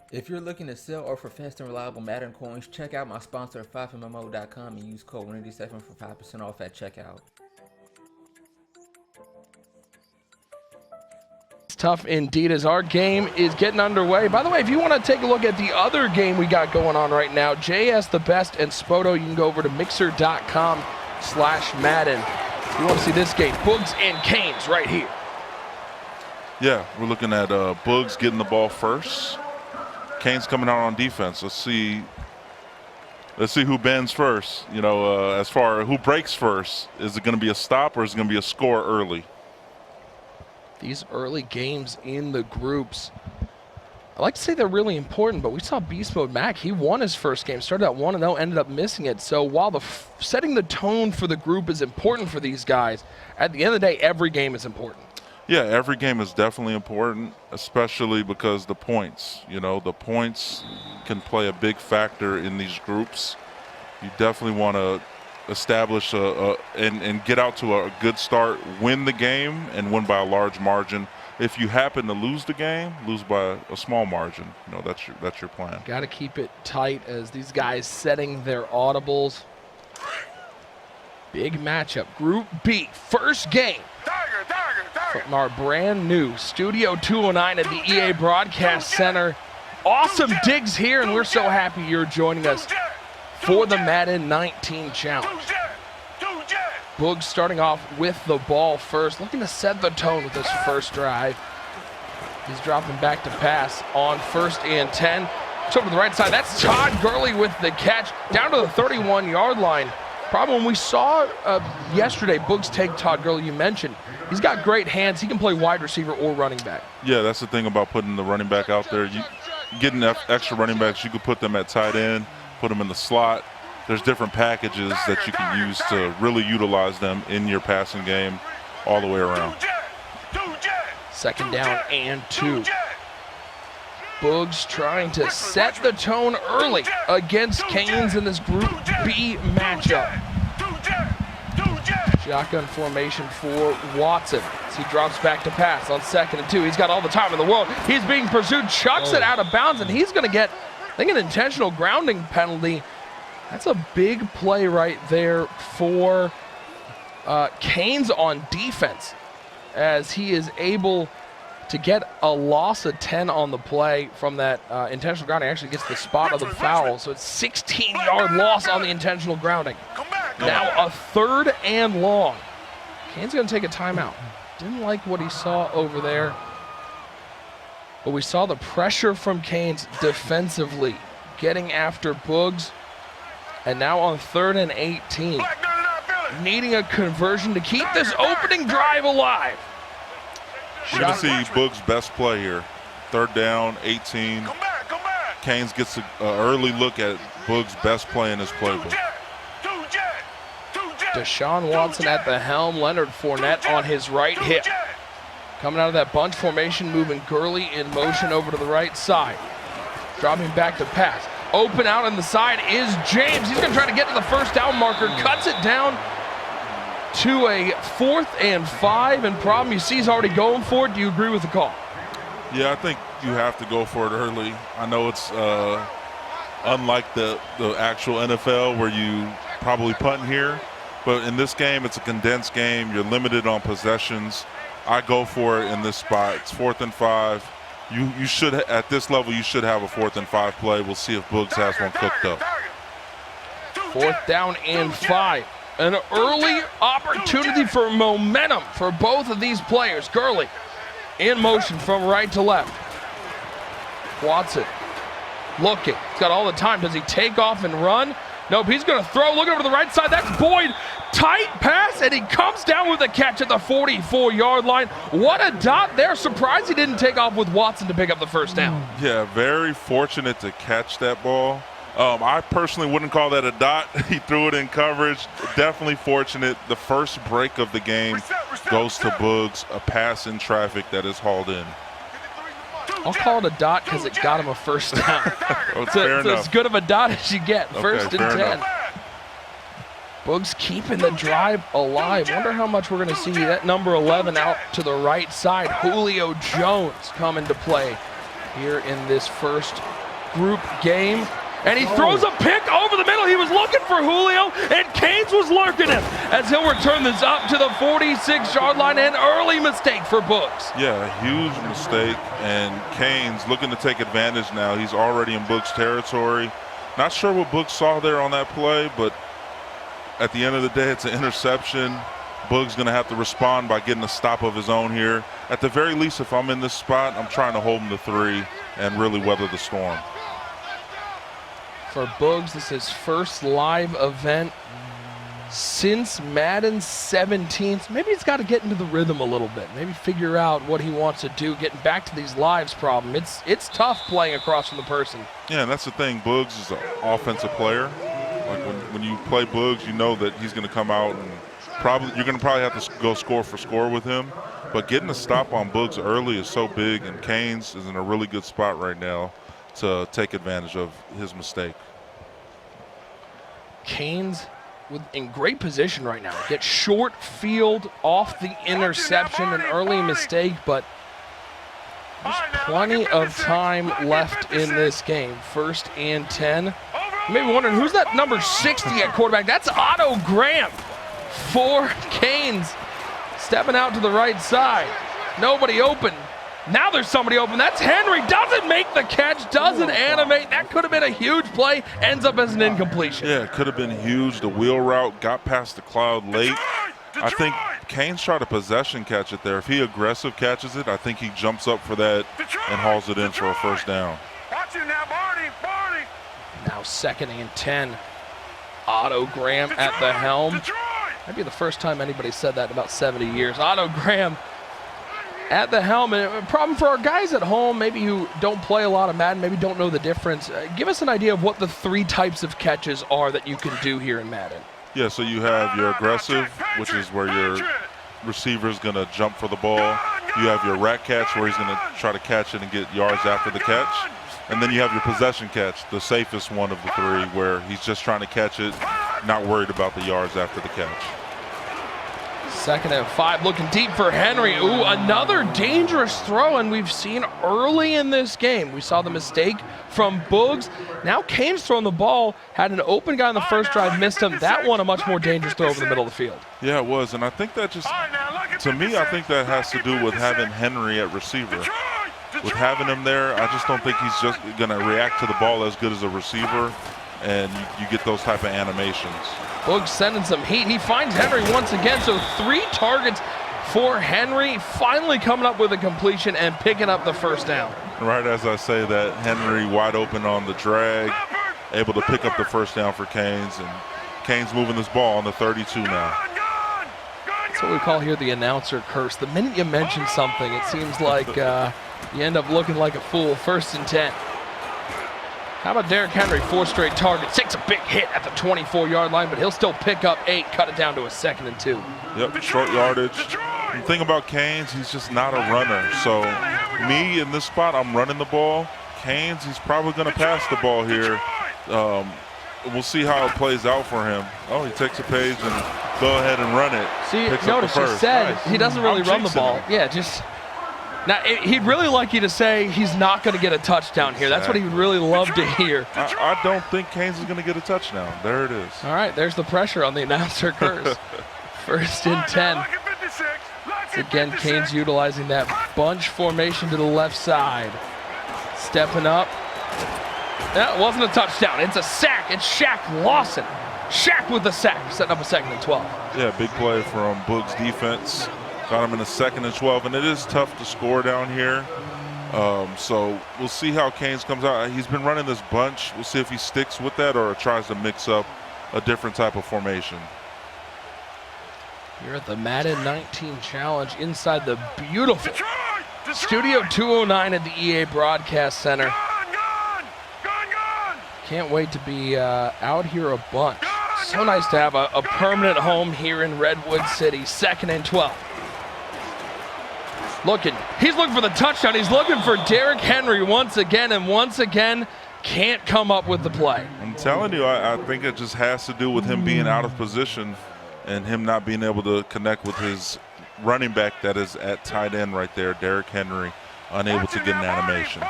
If you're looking to sell or for fast and reliable Madden coins, check out my sponsor at 5mmo.com and use code Randy7 for 5% off at checkout. It's tough indeed as our game is getting underway. By the way, if you want to take a look at the other game we got going on right now, JS the Best and Spoto, you can go over to mixer.com/Madden. If you want to see this game, Boogz and Canes right here. Yeah, we're looking at Boogz getting the ball first. Canes coming out on defense. Let's see who bends first. You know, as far as who breaks first. Is it going to be a stop or is it going to be a score early? These early games in the groups, I like to say they're really important, but we saw Beast Mode Mac. He won his first game, started out 1-0, ended up missing it. So while setting the tone for the group is important for these guys, at the end of the day, every game is important. Yeah, every game is definitely important, especially because the points. You know, the points can play a big factor in these groups. You definitely want to establish and get out to a good start, win the game, and win by a large margin. If you happen to lose the game, lose by a small margin. You know, that's your plan. Got to keep it tight as these guys setting their audibles. Big matchup, Group B, first game. From our brand new Studio 209 at the EA Broadcast Center. Awesome digs here, and we're so happy you're joining us for the Madden 19 Challenge. Boogz starting off with the ball first, looking to set the tone with this first drive. He's dropping back to pass on 1st and 10. So to the right side, that's Todd Gurley with the catch down to the 31-yard line. Problem we saw yesterday, Boogz take Todd Gurley, you mentioned. He's got great hands. He can play wide receiver or running back. Yeah, that's the thing about putting the running back out there. You getting extra running backs, you could put them at tight end, put them in the slot. There's different packages that you can use to really utilize them in your passing game all the way around. 2nd down and 2. Boogz trying to set the tone early against Canes in this Group B matchup. Shotgun formation for Watson as he drops back to pass on 2nd and 2. He's got all the time in the world. He's being pursued, chucks it out of bounds, and he's going to get, I think, an intentional grounding penalty. That's a big play right there for Canes on defense, as he is able to get a loss of 10 on the play from that intentional grounding. Actually gets the spot of the foul, so it's 16-yard loss on the intentional grounding. Now a 3rd and long. Canes going to take a timeout. Didn't like what he saw over there, but we saw the pressure from Canes defensively, getting after Boogz. And now on 3rd and 18, needing a conversion to keep this opening drive alive. You're going to see Boogz' best play here. 3rd down, 18. Canes gets an early look at Boogz' best play in his playbook. Deshaun Watson at the helm, Leonard Fournette on his right hip. Coming out of that bunch formation, moving Gurley in motion over to the right side. Dropping back to pass. Open out on the side is James. He's going to try to get to the 1st down marker. Cuts it down to a 4th and 5. And problem you see he's already going for it. Do you agree with the call? Yeah, I think you have to go for it early. I know it's unlike the actual NFL where you probably punt here. But in this game, it's a condensed game. You're limited on possessions. I go for it in this spot. It's 4th and 5. You should, at this level, you should have a 4th and 5 play. We'll see if Boogz has one cooked up. 4th down and 5. An early opportunity for momentum for both of these players. Gurley in motion from right to left. Watson looking. He's got all the time. Does he take off and run? Nope, he's going to throw. Look over to the right side. That's Boyd. Tight pass, and he comes down with a catch at the 44-yard line. What a dot there. Surprised he didn't take off with Watson to pick up the 1st down. Yeah, very fortunate to catch that ball. I personally wouldn't call that a dot. He threw it in coverage. Definitely fortunate. The first break of the game goes to Boogz, a pass in traffic that is hauled in. I'll call it a dot because it got him a 1st down. So as good of a dot as you get. 1st and 10. Boogz keeping the drive alive. Wonder how much we're going to see that number 11 out to the right side. Julio Jones come into play here in this first group game. And he throws a pick over the middle. He was looking for Julio, and Canes was lurking him as he'll return this up to the 46-yard line. An early mistake for Boogz. Yeah, a huge mistake, and Canes looking to take advantage now. He's already in Boogz territory. Not sure what Boogz saw there on that play, but at the end of the day, it's an interception. Boogz going to have to respond by getting a stop of his own here. At the very least, if I'm in this spot, I'm trying to hold him to 3 and really weather the storm. For Boogz, this is his first live event since Madden 17. Maybe he's got to get into the rhythm a little bit. Maybe figure out what he wants to do. Getting back to these lives problem. It's tough playing across from the person. Yeah, and that's the thing. Boogz is an offensive player. Like when you play Boogz, you know that he's going to come out and you're going to probably have to go score for score with him. But getting a stop on Boogz early is so big, and Canes is in a really good spot right now to take advantage of his mistake. Canes in great position right now. Get short field off the interception, an early mistake, but there's plenty of time left in this game. 1st and 10. You may be wondering, who's that number 60 at quarterback? That's Otto Graham for Canes. Stepping out to the right side. Nobody open. Now there's somebody open. That's Henry. Doesn't make the catch. Doesn't animate. That could have been a huge play. Ends up as an incompletion. Yeah, it could have been huge. The wheel route got past the cloud late. I think Canes tried a possession catch it there. If he aggressive catches it, I think he jumps up for that and hauls it in for a first down. Watch you now, Barney. Now 2nd and 10. Otto Graham at the helm. Might be the first time anybody said that in about 70 years. Otto Graham at the helm. And a problem for our guys at home, maybe who don't play a lot of Madden, maybe don't know the difference. Give us an idea of what the 3 types of catches are that you can do here in Madden. Yeah, so you have your aggressive, which is where your receiver is going to jump for the ball. You have your rack catch, where he's going to try to catch it and get yards after the catch. And then you have your possession catch, the safest one of the 3, where he's just trying to catch it, not worried about the yards after the catch. 2nd and 5, looking deep for Henry. Ooh, another dangerous throw, and we've seen early in this game. We saw the mistake from Boogz. Now Canes throwing the ball, had an open guy on the first drive, missed him. That one a much more dangerous throw over the middle of the field. Yeah, it was, and I think that just, to me, I think that has to do with having Henry at receiver. With having him there, I just don't think he's just going to react to the ball as good as a receiver, and you get those type of animations. Boogz sending some heat. He finds Henry once again, so 3 targets for Henry, finally coming up with a completion and picking up the first down. Right as I say that, Henry wide open on the drag, able to pick up the first down for Canes, and Canes moving this ball on the 32 now. That's what we call here the announcer curse. The minute you mention something, it seems like you end up looking like a fool. 1st and 10. How about Derrick Henry, 4 straight targets, takes a big hit at the 24-yard line, but he'll still pick up 8, cut it down to a 2nd and 2. Yep, short yardage. The thing about Canes, he's just not a runner. So me in this spot, I'm running the ball. Canes, he's probably going to pass the ball here. We'll see how it plays out for him. Oh, he takes a page and go ahead and run it. See, notice you said nice. He doesn't really run the ball. Him. Yeah, just... Now, he'd really like you to say he's not going to get a touchdown here. That's what he would really love to hear. I don't think Canes is going to get a touchdown. There it is. All right, there's the pressure on the announcer curse. 1st and 10. Again, Canes utilizing that bunch formation to the left side. Stepping up. That wasn't a touchdown. It's a sack. It's Shaq Lawson. Shaq with the sack, setting up a 2nd and 12. Yeah, big play from Boogz defense. Got him in a 2nd and 12, and it is tough to score down here. So we'll see how Canes comes out. He's been running this bunch. We'll see if he sticks with that or tries to mix up a different type of formation. Here at the Madden 19 Challenge inside the beautiful Studio 209 at the EA Broadcast Center. Can't wait to be out here a bunch. So nice to have a permanent home here in Redwood City. 2nd and 12. He's looking for the touchdown. He's looking for Derrick Henry once again, and once again, can't come up with the play. I'm telling you, I think it just has to do with him being out of position and him not being able to connect with his running back that is at tight end right there, Derrick Henry, unable to get an animation.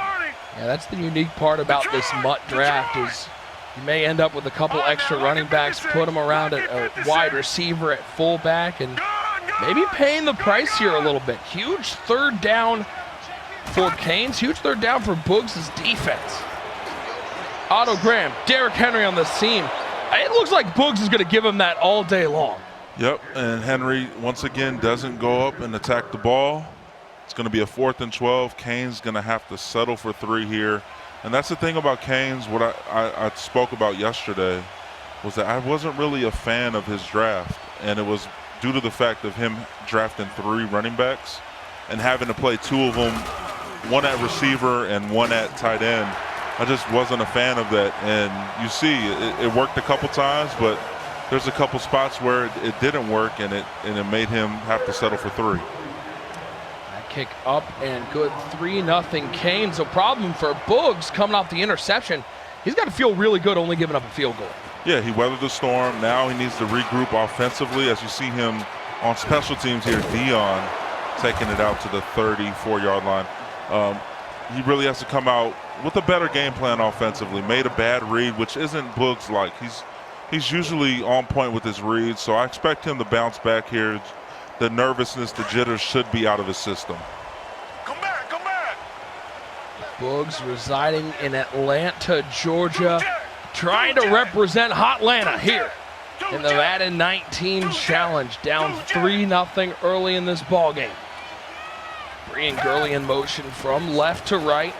Yeah, that's the unique part about this Mutt draft is you may end up with a couple extra running backs, put them around at a wide receiver at fullback, and maybe paying the price here a little bit. Huge third down for Canes, huge third down for Boogz' defense. Otto Graham, Derrick Henry on the seam. It looks like Boogz is going to give him that all day long. Yep, and Henry once again doesn't go up and attack the ball. It's going to be a 4th and 12. Canes going to have to settle for 3 here. And that's the thing about Canes, what I spoke about yesterday, was that I wasn't really a fan of his draft. And it was due to the fact of him drafting 3 running backs and having to play 2 of them, 1 at receiver and 1 at tight end. I just wasn't a fan of that. And you see, it worked a couple times, but there's a couple spots where it didn't work, and it made him have to settle for 3. Kick up and good, 3-0 Canes. A problem for Boogz coming off the interception. He's got to feel really good only giving up a field goal. Yeah, he weathered the storm. Now he needs to regroup offensively. As you see him on special teams here, Dion taking it out to the 34-yard line. He really has to come out with a better game plan offensively. Made a bad read, which isn't Boogz like. He's usually on point with his reads, so I expect him to bounce back here. The nervousness, the jitters should be out of his system. Come back, come back. Boogz residing in Atlanta, Georgia, trying to represent Hotlanta here in the Madden 19 Challenge. Down 3-0 early in this ball game. Bringing Gurley in motion from left to right,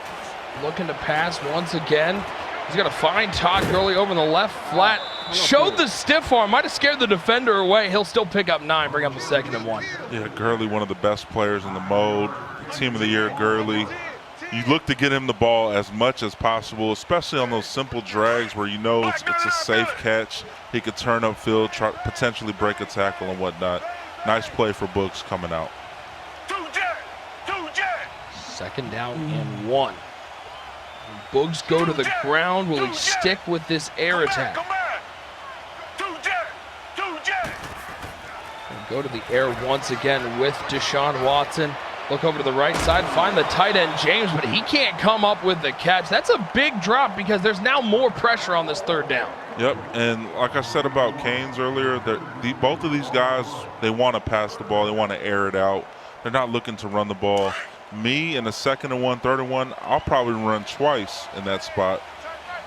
looking to pass once again. He's going to find Todd Gurley over in the left flat. Showed the stiff arm, might have scared the defender away. He'll still pick up 9, bring up a 2nd and 1. Yeah, Gurley, one of the best players in the mode. Team of the year, Gurley. You look to get him the ball as much as possible, especially on those simple drags where you know it's a safe catch. He could turn upfield, potentially break a tackle and whatnot. Nice play for Boogz coming out. 2nd down and 1. Boogz go to the ground. Will he stick with this air attack? And go to the air once again with Deshaun Watson. Look over to the right side, find the tight end James, but he can't come up with the catch. That's a big drop because there's now more pressure on this 3rd down. Yep, and like I said about Canes earlier, both of these guys, they want to pass the ball. They want to air it out. They're not looking to run the ball. Me in a 2nd and 1, 3rd and 1, I'll probably run twice in that spot.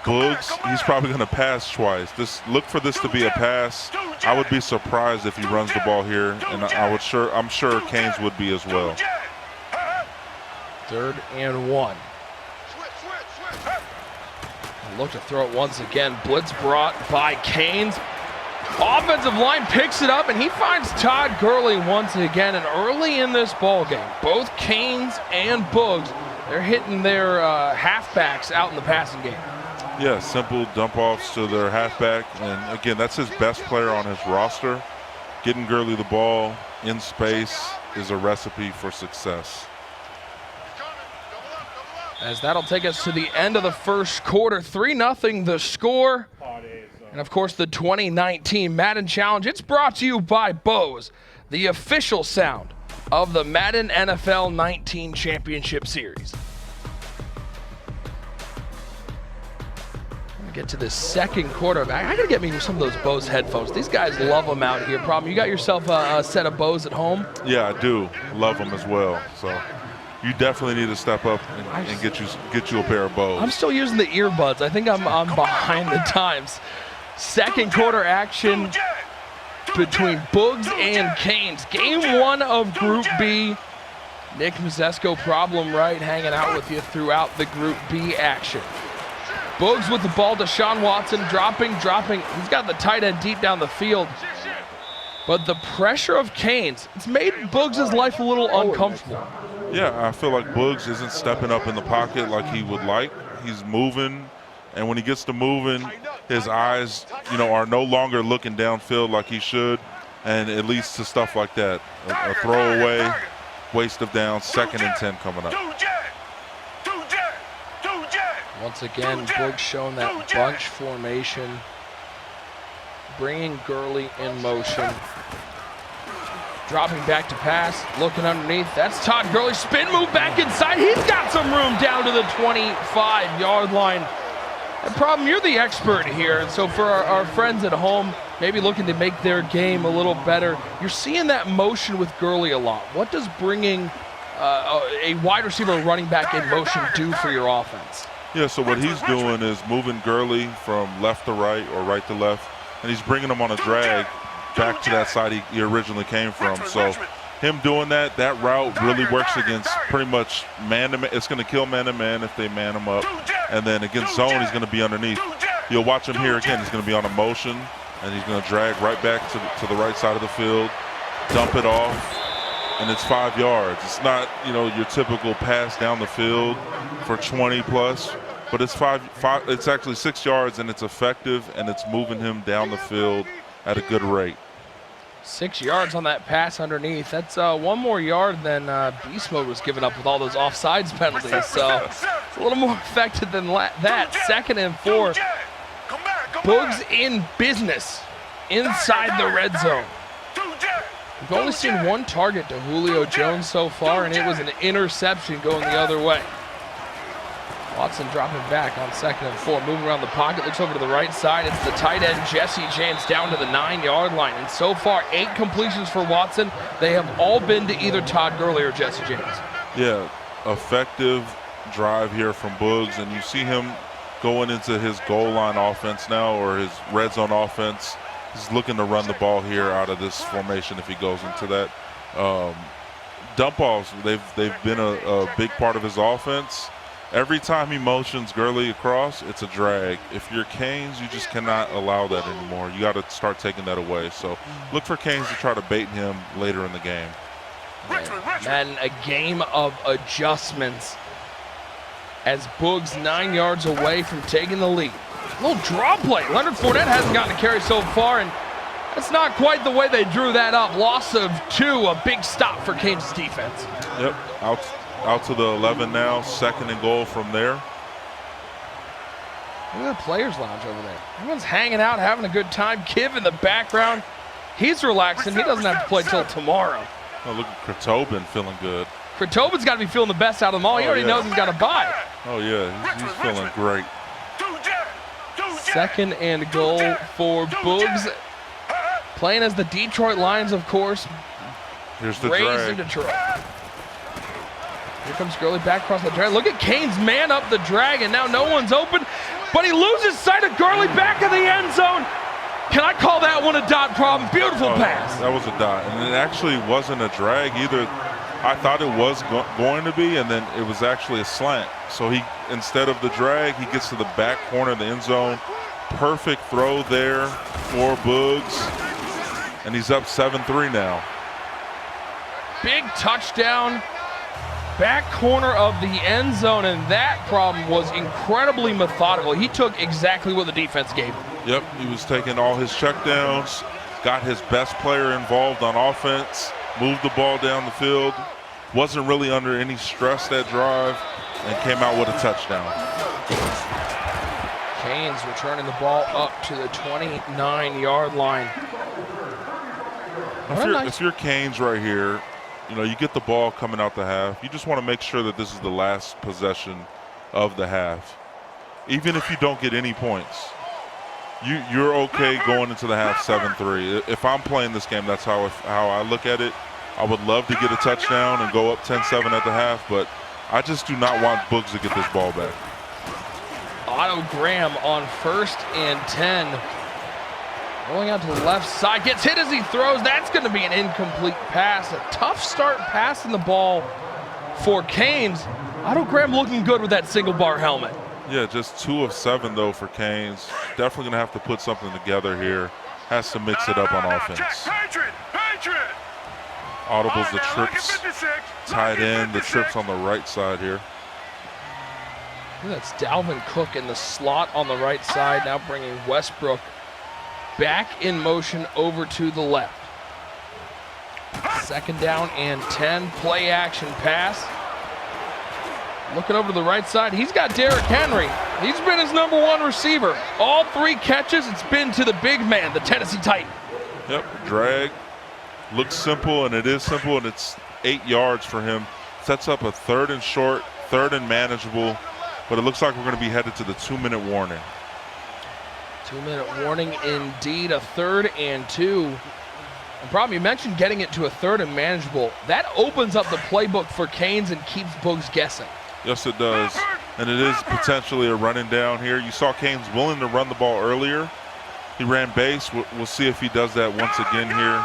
Boogz, he's probably going to pass twice. Look for this to be a pass. I would be surprised if he runs the ball here, and I'm sure Canes would be as well. 3rd and 1. Look to throw it once again. Blitz brought by Canes. Offensive line picks it up, and he finds Todd Gurley once again. And early in this ball game, both Canes and Boogz, they're hitting their halfbacks out in the passing game. Yeah, simple dump offs to their halfback. And again, that's his best player on his roster. Getting Gurley the ball in space is a recipe for success. As that'll take us to the end of the 1st quarter. 3-0 the score. And of course, the 2019 Madden Challenge. It's brought to you by Boogz, the official sound of the Madden NFL 19 Championship Series. Get to the 2nd quarter. I gotta get me some of those Boogz headphones. These guys love them out here. Problem, you got yourself a set of Boogz at home? Yeah, I do. Love them as well. So you definitely need to step up and get you a pair of Boogz. I'm still using the earbuds. I think I'm behind the times. 2nd quarter action between Boogz and Canes. Game 1 of Group B. Nick Mazesco, problem right, hanging out with you throughout the Group B action. Boogz with the ball, Deshaun Watson dropping. He's got the tight end deep down the field. But the pressure of Canes, it's made Boogz' life a little uncomfortable. Yeah, I feel like Boogz isn't stepping up in the pocket like he would like. He's moving, and when he gets to moving, his eyes, are no longer looking downfield like he should, and it leads to stuff like that. A throwaway, waste of downs, 2nd and 10 coming up. Once again, Boogz showing that bunch formation, bringing Gurley in motion. Dropping back to pass, looking underneath. That's Todd Gurley. Spin move back inside. He's got some room down to the 25-yard line. The problem, you're the expert here, and so for our friends at home, maybe looking to make their game a little better, you're seeing that motion with Gurley a lot. What does bringing a wide receiver or running back in motion do for your offense? Yeah, so what he's doing is moving Gurley from left to right or right to left, and he's bringing him on a drag back to that side he originally came from. So him doing that route really works against pretty much man-to-man. It's going to kill man-to-man if they man him up. And then against zone, he's going to be underneath. You'll watch him here again. He's going to be on a motion, and he's going to drag right back to the right side of the field, dump it off, and it's 5 yards. It's not, your typical pass down the field for 20 plus, but it's it's actually 6 yards, and it's effective, and it's moving him down the field at a good rate. 6 yards on that pass underneath. That's 1 more yard than Beast Mode was giving up with all those offsides penalties. So it's a little more effective than that. 2nd and 4. Boogz in business inside the red zone. We've only seen 1 target to Julio Jones so far, and it was an interception going the other way. Watson dropping back on 2nd and 4, moving around the pocket, looks over to the right side. It's the tight end, Jesse James, down to the 9-yard line. And so far, 8 completions for Watson. They have all been to either Todd Gurley or Jesse James. Yeah, effective drive here from Boogz, and you see him going into his goal line offense now, or his red zone offense. He's looking to run the ball here out of this formation if he goes into that. Dump-offs, they've been a big part of his offense. Every time he motions Gurley across, it's a drag. If you're Canes, you just cannot allow that anymore. You got to start taking that away. So look for Canes to try to bait him later in the game. Madden, a game of adjustments as Boogz 9 yards away from taking the lead. A little draw play. Leonard Fournette hasn't gotten a carry so far, and that's not quite the way they drew that up. Loss of 2, a big stop for Canes' defense. Yep, out to the 11 now, 2nd and goal from there. Look at the players' lounge over there. Everyone's hanging out, having a good time. Kiv in the background. He's relaxing. He doesn't have to play till tomorrow. Oh, look at Kretobin feeling good. Kretobin's got to be feeling the best out of them all. He already knows he's got a bye. Oh, yeah, he's feeling great. 2nd and goal for Boogz. Playing as the Detroit Lions, of course. Here's the Raised drag. in Detroit. Here comes Gurley back across the drag. Look at Canes man up the drag, and now no one's open, but he loses sight of Gurley back in the end zone. Can I call that one a dot problem? Beautiful pass. That was a dot, and it actually wasn't a drag either. I thought it was going to be, and then it was actually a slant. So he, instead of the drag, he gets to the back corner of the end zone. Perfect throw there for Boogz, and he's up 7-3 now. Big touchdown, back corner of the end zone, and that problem was incredibly methodical. He took exactly what the defense gave him. Yep, he was taking all his checkdowns, got his best player involved on offense, moved the ball down the field, wasn't really under any stress that drive, and came out with a touchdown. Canes returning the ball up to the 29-yard line. If you're Canes right here, you get the ball coming out the half. You just want to make sure that this is the last possession of the half. Even if you don't get any points, you're okay going into the half 7-3. If I'm playing this game, that's how I look at it. I would love to get a touchdown and go up 10-7 at the half, but I just do not want Boogz to get this ball back. Otto Graham on 1st and 10. Rolling out to the left side, gets hit as he throws. That's going to be an incomplete pass. A tough start passing the ball for Canes. Otto Graham looking good with that single bar helmet. Yeah, just 2 of 7 though for Canes. Definitely going to have to put something together here. Has to mix it up on offense. Audibles the trips, tight end, the trips on the right side here. That's Dalvin Cook in the slot on the right side, now bringing Westbrook back in motion over to the left. 2nd down and 10, play action pass. Looking over to the right side, he's got Derrick Henry. He's been his #1 receiver. All 3 catches, it's been to the big man, the Tennessee Titan. Yep, drag. Looks simple, and it is simple, and it's 8 yards for him. Sets up a 3rd and short, 3rd and manageable, but it looks like we're going to be headed to the 2-minute warning. 2-minute warning indeed, a 3rd and 2. And probably you mentioned getting it to a 3rd and manageable. That opens up the playbook for Canes and keeps Boogz guessing. Yes, it does. And it is potentially a running down here. You saw Canes willing to run the ball earlier. He ran base. We'll see if he does that once again here.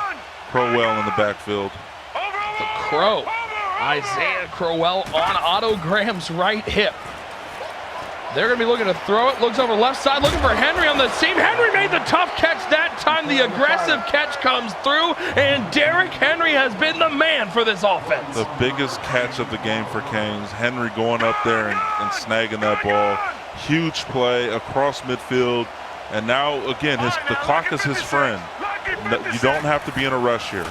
Crowell in the backfield. The Crow, Isaiah Crowell on Otto Graham's right hip. They're going to be looking to throw it. Looks over left side, looking for Henry on the seam. Henry made the tough catch that time. The aggressive catch comes through, and Derrick Henry has been the man for this offense. The biggest catch of the game for Canes. Henry going up there and snagging that ball. Huge play across midfield. And now, again, the clock is his friend. You don't have to be in a rush here.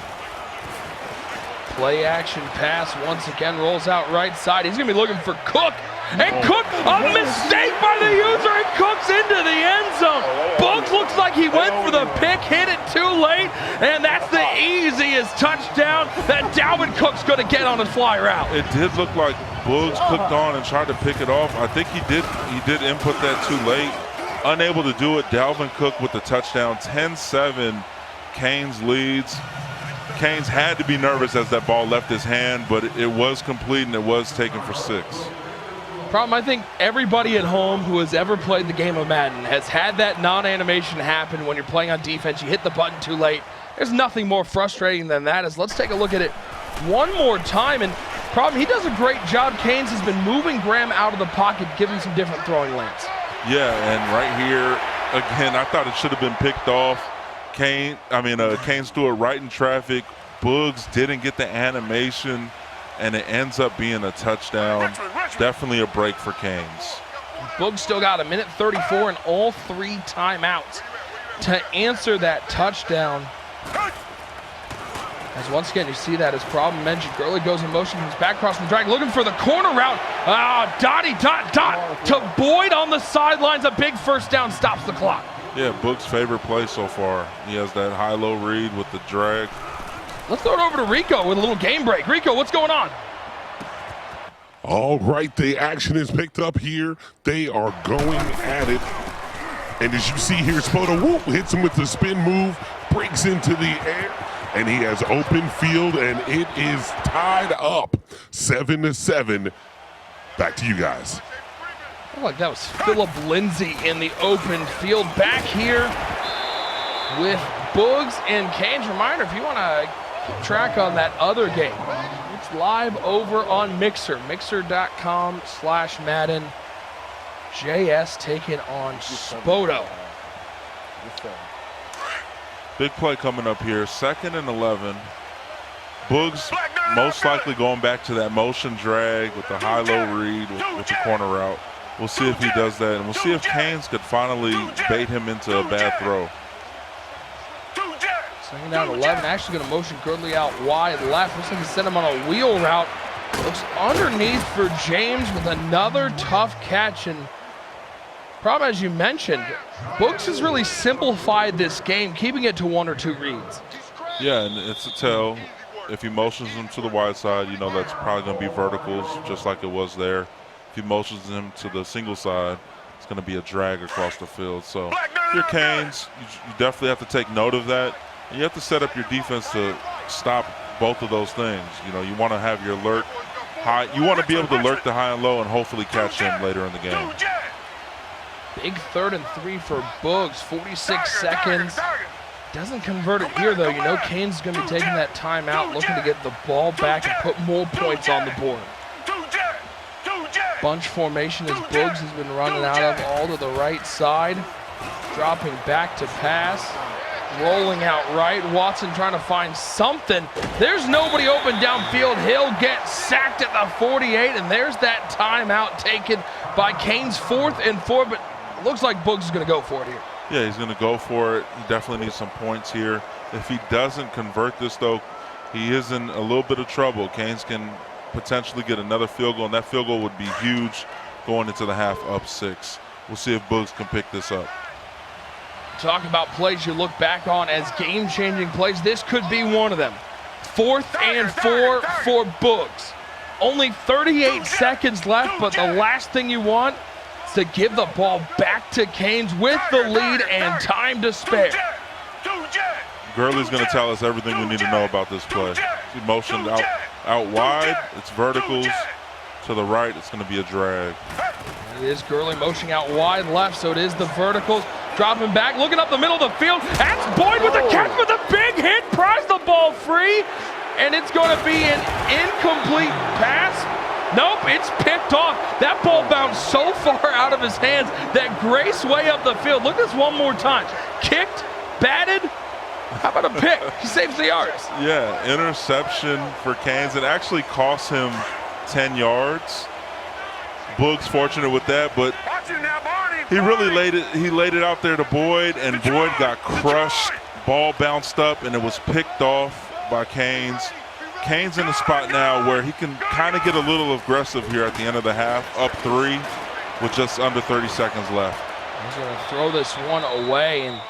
Play action pass once again rolls out right side. He's going to be looking for Cook. And Cook, a mistake by the user, and Cook's into the end zone. Boogz looks like he went for the pick, hit it too late, and that's the easiest touchdown that Dalvin Cook's going to get on his fly route. It did look like Boogz clicked on and tried to pick it off. I think he did input that too late. Unable to do it. Dalvin Cook with the touchdown. 10-7, Canes leads. Canes had to be nervous as that ball left his hand, but it was complete and it was taken for 6. Problem, I think everybody at home who has ever played the game of Madden has had that non-animation happen when you're playing on defense. You hit the button too late. There's nothing more frustrating than that. Let's take a look at it one more time. And problem, he does a great job. Canes has been moving Graham out of the pocket, giving some different throwing lanes. Yeah, and right here, again, I thought it should have been picked off. Canes threw it right in traffic. Boogz didn't get the animation, and it ends up being a touchdown. Definitely a break for Canes. Boogz still got 1:34 and all 3 timeouts to answer that touchdown. As once again, you see that as problem mentioned. Gurley goes in motion, comes back across the drag, looking for the corner route. Dot to Boyd on the sidelines. A big first down stops the clock. Yeah, Boogz' favorite play so far. He has that high-low read with the drag. Let's throw it over to Rico with a little game break. Rico, what's going on? All right, the action is picked up here. They are going at it. And as you see here, Spoda hits him with the spin move, breaks into the air, and he has open field, and it is tied up 7-7. Back to you guys. I feel like that was Phillip Lindsay in the open field. Back here with Boogz and Canes. Reminder, if you want to keep track on that other game, it's live over on Mixer, mixer.com/Madden. JS taking on Spoto. Big play coming up here, 2nd and 11. Boogz most likely going back to that motion drag with the high-low read with the corner route. We'll see if he does that, and we'll see if Canes could finally bait him into a bad throw. 2nd down 11, actually going to motion Gurley out wide left. Looks like he sent him on a wheel route. Looks underneath for James with another tough catch. And problem, as you mentioned, Boogz has really simplified this game, keeping it to 1 or 2 reads. Yeah, and it's a tell. If he motions him to the wide side, you know that's probably going to be verticals, just like it was there. If he motions him to the single side, it's going to be a drag across the field. So if you're Canes, you definitely have to take note of that. And you have to set up your defense to stop both of those things. You know, you want to have your alert high. You want to be able to alert the high and low and hopefully catch him later in the game. Big 3rd and 3 for Boogz, 46 seconds. Doesn't convert it here, though. You know Canes is going to be taking that timeout, looking to get the ball back and put more points on the board. Bunch formation as Boogz has been running out of, all to the right side. Dropping back to pass. Rolling out right. Watson trying to find something. There's nobody open downfield. He'll get sacked at the 48, and there's that timeout taken by Canes. 4th and 4, but it looks like Boogz is going to go for it here. Yeah, he's going to go for it. He definitely needs some points here. If he doesn't convert this, though, he is in a little bit of trouble. Canes can potentially get another field goal, and that field goal would be huge going into the half up 6. We'll see if Boogz can pick this up. Talk about plays you look back on as game-changing plays. This could be one of them. 4th and 4 for Boogz. Only 38 seconds left, but the last thing you want is to give the ball back to Canes with the lead and time to spare. Gurley's going to tell us everything we need to know about this play. He motioned out wide. It's verticals. To the right, it's going to be a drag. It is Gurley motioning out wide left, so it is the verticals. Dropping back, looking up the middle of the field. That's Boyd with the catch with a big hit, pries the ball free, and it's going to be an incomplete pass. Nope, it's picked off. That ball bounced so far out of his hands that Grace way up the field. Look at this one more time. Kicked, batted. How about a pick? He saves the yards. Yeah, interception for Canes. It actually cost him 10 yards. Boogz fortunate with that, but he really laid it out there to Boyd, and Boyd got crushed. Ball bounced up, and it was picked off by Canes. Canes in a spot now where he can kind of get a little aggressive here at the end of the half, up 3 with just under 30 seconds left. He's going to throw this one away, and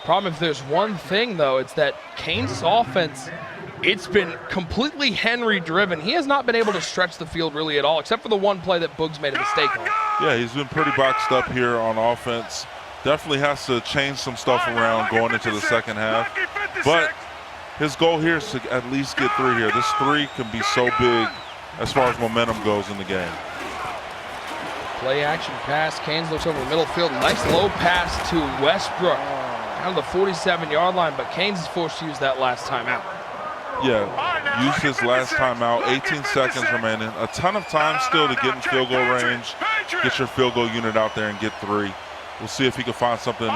problem, if there's one thing, though, it's that Canes' offense, it's been completely Henry-driven. He has not been able to stretch the field really at all, except for the one play that Boogz made a mistake on. Yeah, he's been pretty boxed up here on offense. Definitely has to change some stuff around going into the second half. But his goal here is to at least get 3 here. This 3 can be so big as far as momentum goes in the game. Play action pass. Canes looks over the middle field. Nice low pass to Westbrook. Down to the 47-yard line, but Canes is forced to use that last time out. Yeah, used his last time out. 18 seconds remaining. A ton of time still to get in field goal range, get your field goal unit out there and get 3. We'll see if he can find something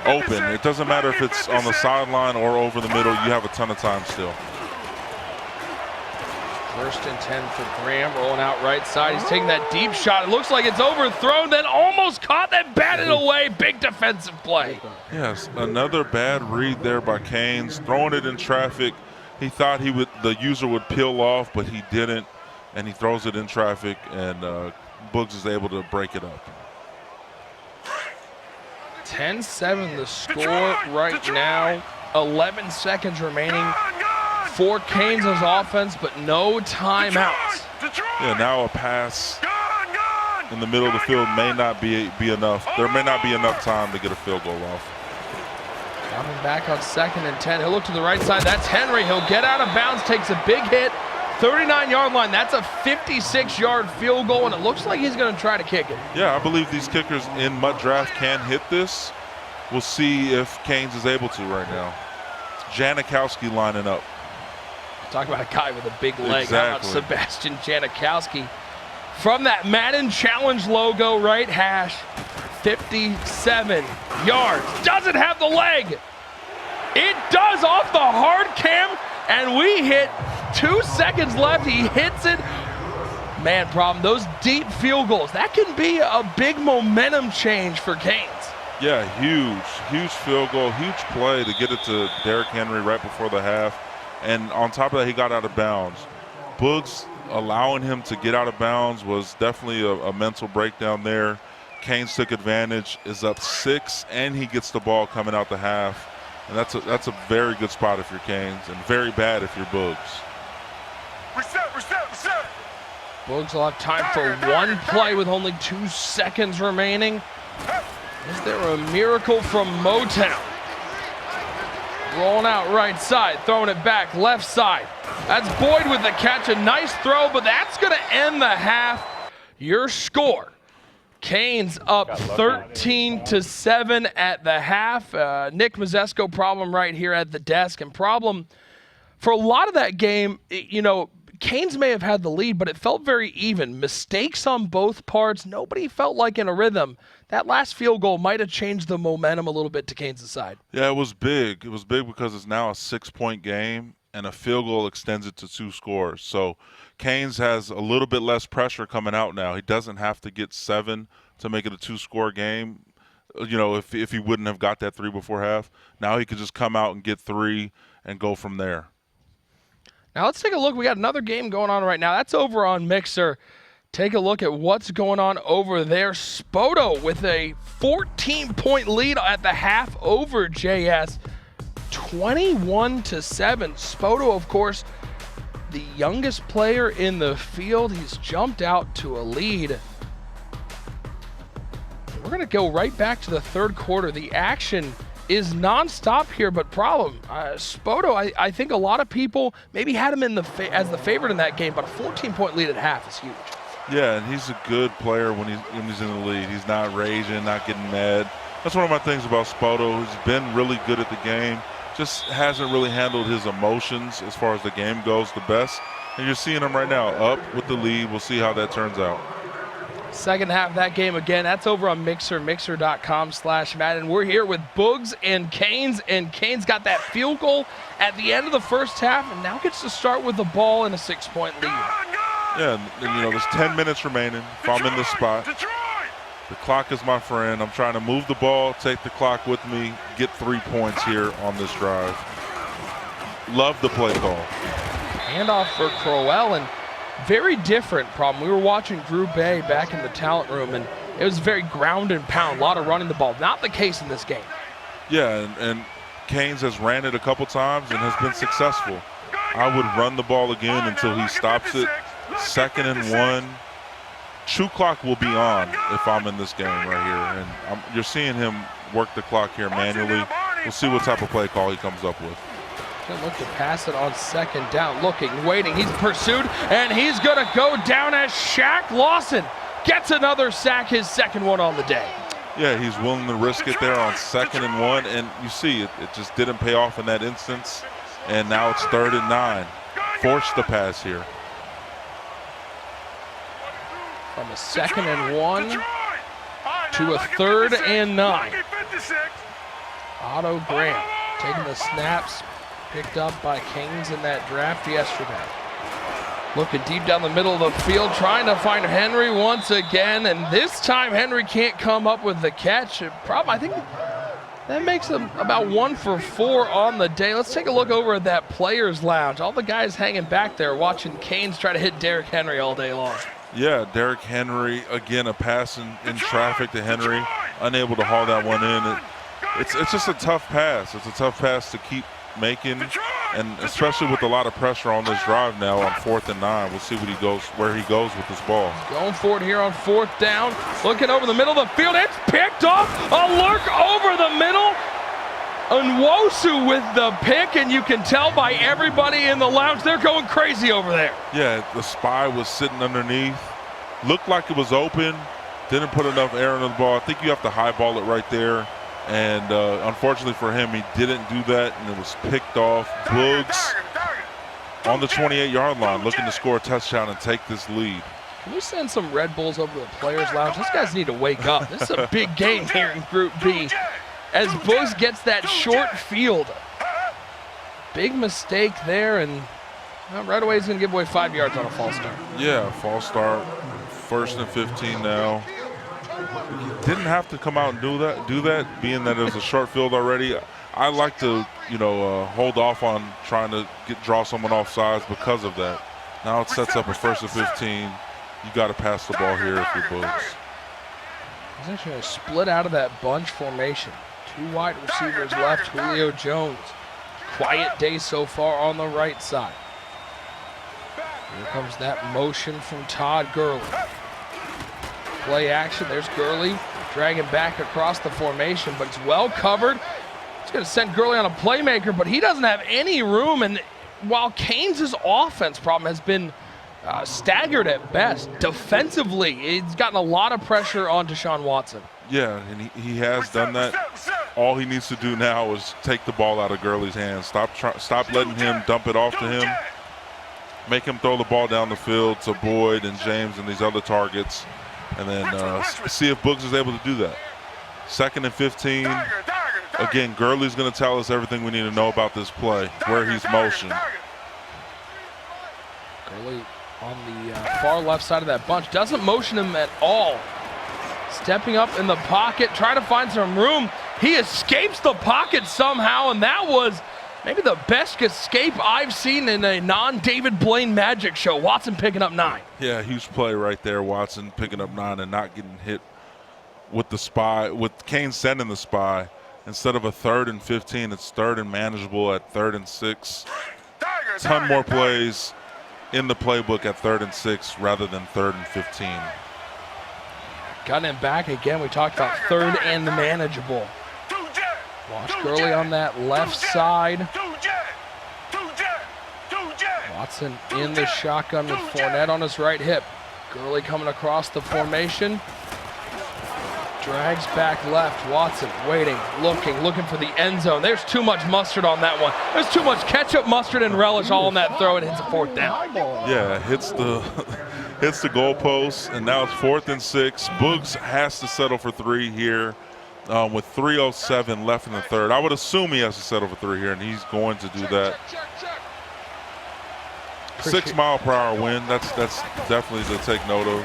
open. It doesn't matter if it's on the sideline or over the middle. You have a ton of time still. 1st and 10 for Graham, rolling out right side. He's taking that deep shot. It looks like it's overthrown, then almost caught, then batted away. Big defensive play. Yes, another bad read there by Canes, throwing it in traffic. He thought the user would peel off, but he didn't, and he throws it in traffic, and Boogz is able to break it up. 10-7 the score right now. 11 seconds remaining for Canes' offense, but no timeouts. Yeah, now a pass in the middle of the field may not be enough. There may not be enough time to get a field goal off. Coming back on 2nd and 10. He'll look to the right side. That's Henry. He'll get out of bounds, takes a big hit. 39-yard line. That's a 56-yard field goal, and it looks like he's going to try to kick it. Yeah, I believe these kickers in Mutt Draft can hit this. We'll see if Canes is able to right now. Janikowski lining up. Talk about a guy with a big leg. Exactly. How about Sebastian Janikowski? From that Madden Challenge logo, right hash, 57 yards. Doesn't have the leg. It does off the hard cam, and we hit 2 seconds left. He hits it. Man, problem, those deep field goals, that can be a big momentum change for Canes. Yeah, huge field goal, huge play to get it to Derrick Henry right before the half. And on top of that, he got out of bounds. Boogz allowing him to get out of bounds was definitely a mental breakdown there. Canes took advantage, is up 6, and he gets the ball coming out the half. And that's a very good spot if you're Canes, and very bad if you're Boogz. Reset. Boogz will have time for one play with only 2 seconds remaining. Is there a miracle from Motown? Rolling out right side, throwing it back left side. That's Boyd with the catch, a nice throw, but that's going to end the half. Your score, Canes up 13-7 at the half. Nick Mazesco problem right here at the desk, and problem for a lot of that game, Canes may have had the lead, but it felt very even. Mistakes on both parts. Nobody felt like in a rhythm. That last field goal might have changed the momentum a little bit to Canes' side. Yeah, it was big. It was big because it's now a 6-point game, and a field goal extends it to 2 scores. So Canes has a little bit less pressure coming out now. He doesn't have to get 7 to make it a 2-score game. If he wouldn't have got that 3 before half, now he could just come out and get 3 and go from there. Now let's take a look. We got another game going on right now. That's over on Mixer. Take a look at what's going on over there. Spoto with a 14-point lead at the half over JS, 21-7. Spoto, of course, the youngest player in the field. He's jumped out to a lead. We're going to go right back to the third quarter. The action is nonstop here, but problem, Spoto, I think a lot of people maybe had him in as the favorite in that game, but a 14-point lead at half is huge. Yeah, and he's a good player when he's in the lead. He's not raging, not getting mad. That's one of my things about Spoto. He's been really good at the game, just hasn't really handled his emotions as far as the game goes the best. And you're seeing him right now up with the lead. We'll see how that turns out. Second half of that game again, that's over on Mixer, mixer.com/Madden. We're here with Boogz and Canes got that field goal at the end of the first half and now gets to start with the ball in a 6-point lead. Yeah, and you know, there's 10 minutes remaining if I'm in this spot. The clock is my friend. I'm trying to move the ball, take the clock with me, get 3 points here on this drive. Love the play call. Handoff for Crowell, and very different problem. We were watching Group A back in the talent room, and it was very ground and pound, a lot of running the ball. Not the case in this game. Yeah, and Canes has ran it a couple times and has been successful. I would run the ball again until he stops it. 2nd and 1. True clock will be on if I'm in this game right here. And you're seeing him work the clock here manually. We'll see what type of play call he comes up with. Gonna look to pass it on 2nd down. Looking, waiting, he's pursued, and he's gonna go down as Shaq Lawson gets another sack, his 2nd one on the day. Yeah, he's willing to risk it there on 2nd and 1, and you see it just didn't pay off in that instance. And now it's 3rd and 9. Forced the pass here. From a 2nd and 1 to a 3rd and 9. Otto Graham taking the snaps, picked up by Canes in that draft yesterday. Looking deep down the middle of the field, trying to find Henry once again, and this time Henry can't come up with the catch. I think that makes him about 1 for 4 on the day. Let's take a look over at that players' lounge. All the guys hanging back there watching Canes try to hit Derrick Henry all day long. Yeah, Derrick Henry, again, a pass in traffic to Henry, unable to haul that one in. It's just a tough pass. It's a tough pass to keep making, and especially with a lot of pressure on this drive now on 4th and 9. We'll see where he goes with this ball. Going for it here on 4th down. Looking over the middle of the field. It's picked off. A lurk over the middle. Nwosu with the pick, and you can tell by everybody in the lounge they're going crazy over there. Yeah, the spy was sitting underneath. Looked like it was open. Didn't put enough air into the ball. I think you have to highball it right there. And unfortunately for him, he didn't do that, and it was picked off. Boogz on the 28-yard line, looking to score a touchdown and take this lead. Can we send some Red Bulls over to the players' lounge? These guys need to wake up. This is a big game here in Group B. As Boogz gets that short field. Big mistake there, and right away he's going to give away 5 yards on a false start. Yeah, false start. 1st and 15 now. Didn't have to come out and do that, being that it was a short field already. I like to, hold off on trying to draw someone off sides because of that. Now it sets up a 1st and 15. You got to pass the ball here if you're Boogz. He's actually going to split out of that bunch formation. 2 wide receivers left, Julio Jones. Quiet day so far on the right side. Here comes that motion from Todd Gurley. Play action, there's Gurley dragging back across the formation, but it's well covered. It's going to send Gurley on a playmaker, but he doesn't have any room. And while Canes' offense problem has been staggered at best, defensively, he's gotten a lot of pressure on Deshaun Watson. Yeah, and he has done that. All he needs to do now is take the ball out of Gurley's hands. Stop letting him dump it off to him. Make him throw the ball down the field to Boyd and James and these other targets, and then see if Boogz is able to do that. 2nd and 15. Again, Gurley's going to tell us everything we need to know about this play, where he's motioned. Gurley on the far left side of that bunch. Doesn't motion him at all. Stepping up in the pocket, trying to find some room. He escapes the pocket somehow, and that was Maybe the best escape I've seen in a non-David Blaine Magic show. Watson picking up 9. Yeah, huge play right there. Watson picking up 9 and not getting hit with the spy, with Kane sending the spy. Instead of a 3rd and 15, it's 3rd and manageable at 3rd and 6. Ton more plays in the playbook at 3rd and 6 rather than 3rd and 15. Got him back again. We talked about 3rd and the manageable. Watch Gurley on that left side. Watson in the shotgun with Fournette on his right hip. Gurley coming across the formation. Drags back left. Watson waiting, looking for the end zone. There's too much mustard on that one. There's too much ketchup, mustard, and relish all on that throw. It hits a 4th down. Yeah, hits the hits the goalpost, and now it's 4th and 6. Boogz has to settle for 3 here with 3:07 left in the 3rd. I would assume he has to settle for 3 here, and he's going to do that. 6 mile per hour wind. That's definitely to take note of.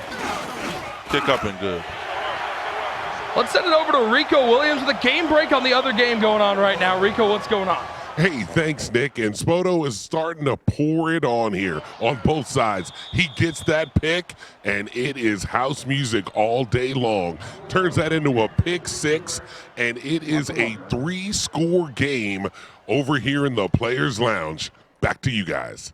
Kick up and good. Let's send it over to Rico Williams with a game break on the other game going on right now. Rico, what's going on? Hey, thanks, Nick. And Spoto is starting to pour it on here on both sides. He gets that pick, and it is house music all day long. Turns that into a pick 6, and it is a 3-score game over here in the Players Lounge. Back to you guys.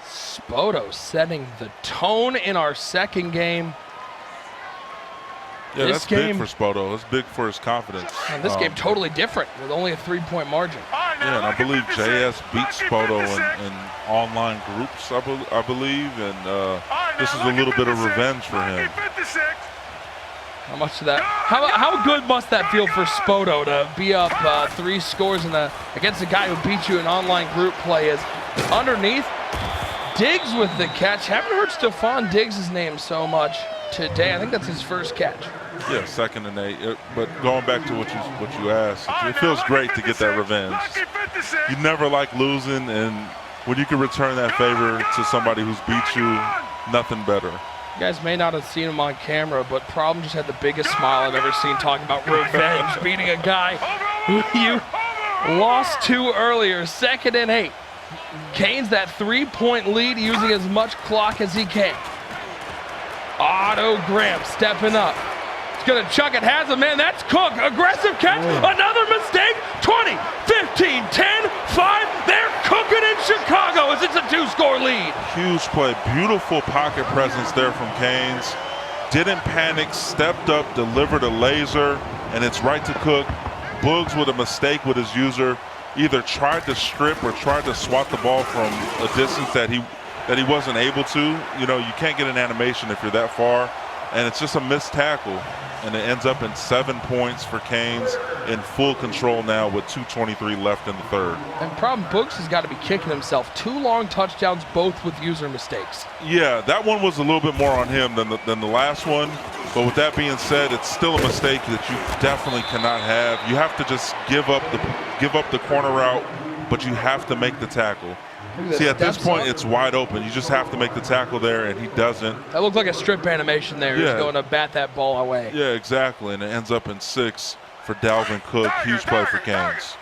Spoto setting the tone in our second game. Yeah, this that's game, big for Spoto. That's big for his confidence. And this game totally different with only a 3-point margin. Yeah, and I believe JS beat Spoto in online groups, I believe, and this is a little bit of revenge for him. How much of that? How good must that feel for Spoto to be up 3 scores against a guy who beat you in online group play? Is underneath. Diggs with the catch. Haven't heard Stephon Diggs' name so much today. I think that's his first catch. Yeah, 2nd and 8. But going back to what you asked, it feels great to get that revenge. You never like losing, and when you can return that favor to somebody who's beat you, nothing better. You guys may not have seen him on camera, but Problem just had the biggest smile I've ever seen talking about revenge, beating a guy who you lost to earlier. 2nd and 8. Kane's that 3-point lead, using as much clock as he can. Otto Graham stepping up. He's going to chuck it. Has a man. That's Cook. Aggressive catch. Another mistake. 20, 15, 10, 5. They're cooking in Chicago as it's a 2-score lead. Huge play. Beautiful pocket presence there from Canes. Didn't panic. Stepped up. Delivered a laser. And it's right to Cook. Boogz with a mistake with his user. Either tried to strip or tried to swat the ball from a distance that he wasn't able to. You know, you can't get an animation if you're that far, and it's just a missed tackle, and it ends up in 7 points for Canes, in full control now with 2:23 left in the 3rd. And Problem, Boogz has got to be kicking himself. 2 long touchdowns, both with user mistakes. Yeah, that one was a little bit more on him than the last one, but with that being said, it's still a mistake that you definitely cannot have. You have to just give up the corner route, but you have to make the tackle. See, at this point, it's wide open. You just have to make the tackle there, and he doesn't. That looked like a strip animation there. Yeah. He's going to bat that ball away. Yeah, exactly, and it ends up in 6 for Dalvin Cook. Huge play for Canes.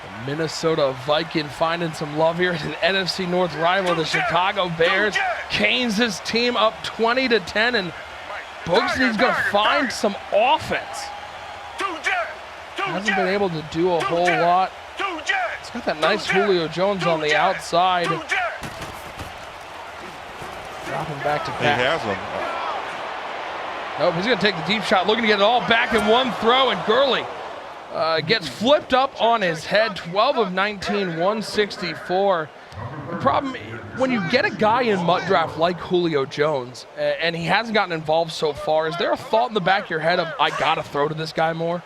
The Minnesota Viking finding some love here. It's an NFC North rival, the Chicago Bears. Canes' team up 20-10, and Boogz needs to find some offense. Hasn't been able to do a whole lot. He's got that nice Julio Jones on the outside. Dropping back to pass. He has him. Nope, he's going to take the deep shot, looking to get it all back in one throw, and Gurley gets flipped up on his head. 12 of 19, 164. The problem, when you get a guy in MUT draft like Julio Jones, and he hasn't gotten involved so far, is there a thought in the back of your head of, I got to throw to this guy more?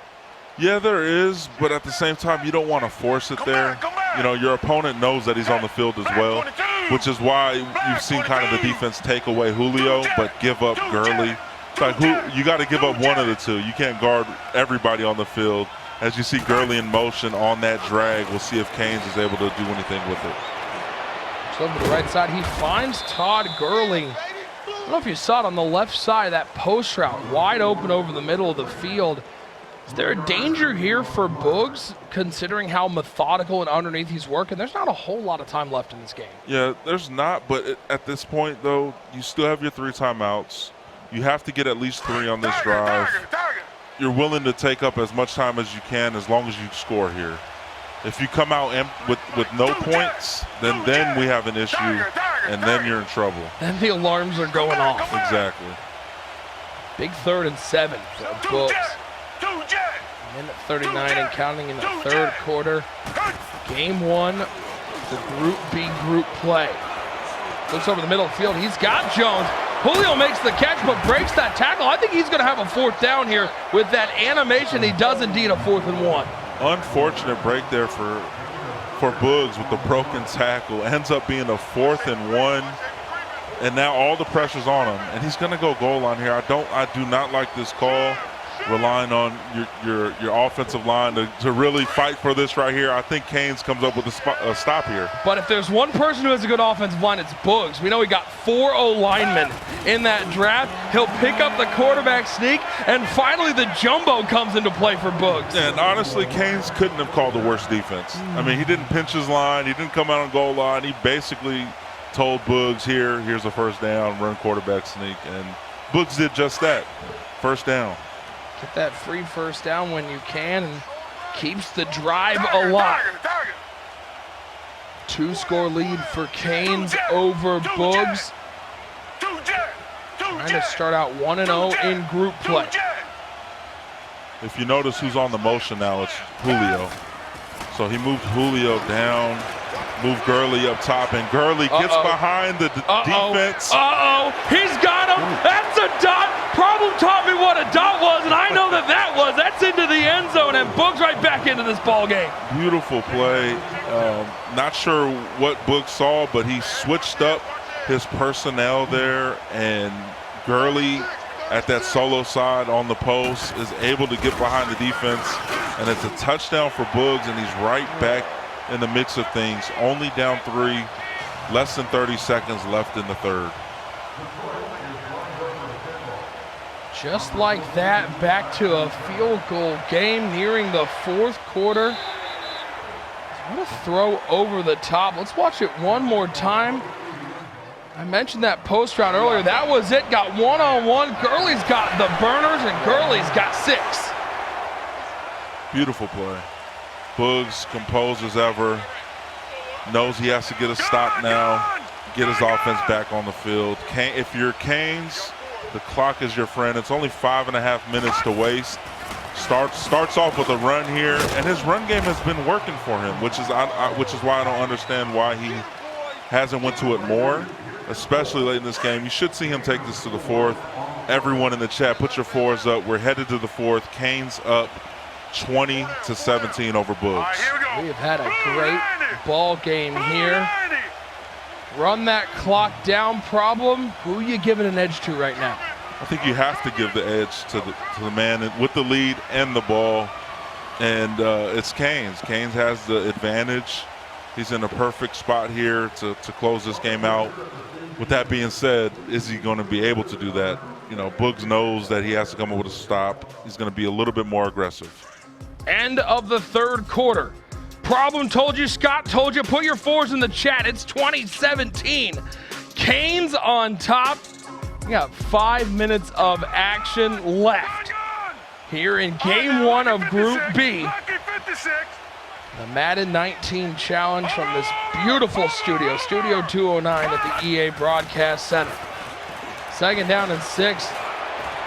Yeah, there is, but at the same time, you don't want to force it there. You know, your opponent knows that he's on the field as well, which is why you've seen kind of the defense take away Julio, but give up Gurley. It's like, you got to give up one of the two. You can't guard everybody on the field. As you see Gurley in motion on that drag, we'll see if Canes is able to do anything with it. So over the right side, he finds Todd Gurley. I don't know if you saw it on the left side, that post route, wide open over the middle of the field. Is there a danger here for Boogz, considering how methodical and underneath he's working? There's not a whole lot of time left in this game. Yeah, there's not, but at this point, though, you still have your 3 timeouts. You have to get at least 3 on this drive. You're willing to take up as much time as you can as long as you score here. If you come out with no points, then we have an issue, and then you're in trouble. Then the alarms are going off. Exactly. Big 3rd and 7 for Boogz. Minute 39 and counting in the 3rd quarter. Game 1, the Group B group play. Looks over the middle of the field. He's got Jones. Julio makes the catch but breaks that tackle. I think he's going to have a 4th down here with that animation. He does indeed a 4th and 1. Unfortunate break there for Boogz with the broken tackle. Ends up being a 4th and 1. And now all the pressure's on him. And he's going to go goal line here. I do not like this call. Relying on your offensive line to really fight for this right here. I think Canes comes up with a stop here. But if there's one person who has a good offensive line, it's Boogz. We know he got 4 O-linemen in that draft. He'll pick up the quarterback sneak, and finally the jumbo comes into play for Boogz. And honestly, Canes couldn't have called the worst defense. I mean, he didn't pinch his line. He didn't come out on goal line. He basically told Boogz, here's a 1st down, run quarterback sneak. And Boogz did just that. 1st down. Get that free 1st down when you can and keeps the drive alive. 2-score lead for Canes over Boogz. Trying to start out 1-0 in group play. If you notice who's on the motion now, it's Julio. So he moved Julio down, moved Gurley up top, and Gurley gets behind the defense. He's got him. That's a dot. Problem taught me what a dot was, and I know that's into the end zone, and Boogz right back into this ball game. Beautiful play. Not sure what Boogz saw, but he switched up his personnel there, and Gurley at that solo side on the post is able to get behind the defense, and it's a touchdown for Boogz, and he's right back in the mix of things. Only down 3, less than 30 seconds left in the 3rd. Just like that, back to a field goal game nearing the 4th quarter. What a throw over the top. Let's watch it one more time. I mentioned that post route earlier. That was it. Got 1-on-1. Gurley's got the burners, and Gurley's got 6. Beautiful play. Boogz, composed as ever, knows he has to get a stop now, get his offense back on the field. If you're Canes, the clock is your friend. It's only 5.5 minutes to waste. Starts off with a run here, and his run game has been working for him, which is why I don't understand why he hasn't went to it more, especially late in this game. You should see him take this to the 4th. Everyone in the chat, put your 4s up. We're headed to the 4th. Canes up 20-17 over Boogz. We have had a great ball game here. Run that clock down problem. Who are you giving an edge to right now? I think you have to give the edge to the man with the lead and the ball, and it's Canes. Canes has the advantage. He's in a perfect spot here to close this game out. With that being said, is he going to be able to do that? You know, Boogz knows that he has to come up with a stop. He's going to be a little bit more aggressive. End of the 3rd quarter. Problem told you, Scott told you. Put your 4s in the chat. It's 2017. Canes on top. We got 5 minutes of action left here in game 1 of Group B. The Madden 19 challenge from this beautiful studio, Studio 209 at the EA Broadcast Center. 2nd down and 6.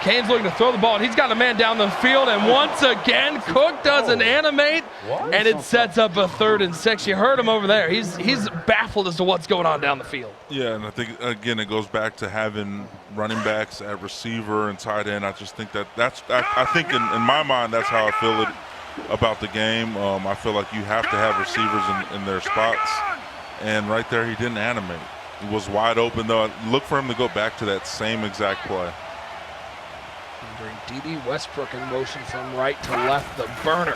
Canes looking to throw the ball, and he's got a man down the field, and once again, Cook doesn't animate, and it sets up a 3rd and 6. You heard him over there. He's baffled as to what's going on down the field. Yeah, and I think, again, it goes back to having running backs at receiver and tight end. I just think I think in my mind, that's how I feel it about the game. I feel like you have to have receivers in their spots, and right there, he didn't animate. He was wide open, though. Look for him to go back to that same exact play. Bring D.D. Westbrook in motion from right to left, the burner.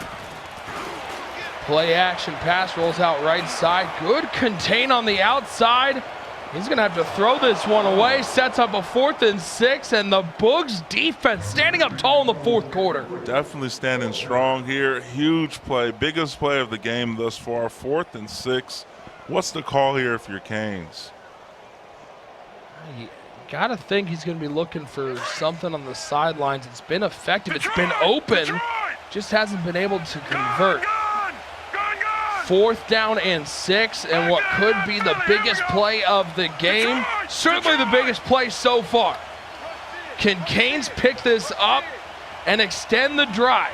Play action pass rolls out right side. Good contain on the outside. He's gonna have to throw this one away, sets up a 4th and 6, and the Boogz defense standing up tall in the 4th quarter. Definitely standing strong here. Huge play, biggest play of the game thus far, 4th and 6. What's the call here if you're Canes? You gotta think he's gonna be looking for something on the sidelines. It's been effective, it's been open, just hasn't been able to convert. 4th down and 6, and what could be the biggest play of the game, certainly the biggest play so far. Can Canes pick this up and extend the drive?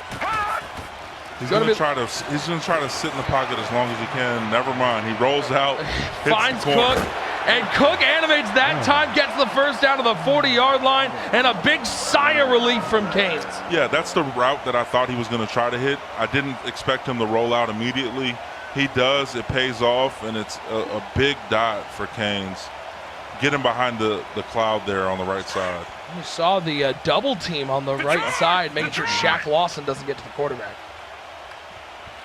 He's gonna try to sit in the pocket as long as he can. Never mind. He rolls out, finds Cook, and Cook animates that time, gets the first down to the 40-yard line, and a big sigh of relief from Canes. Yeah, that's the route that I thought he was going to try to hit. I didn't expect him to roll out immediately. He does. It pays off, and it's a big dot for Canes. Get him behind the cloud there on the right side. You saw the double team on the right side, making sure Shaq Lawson doesn't get to the quarterback.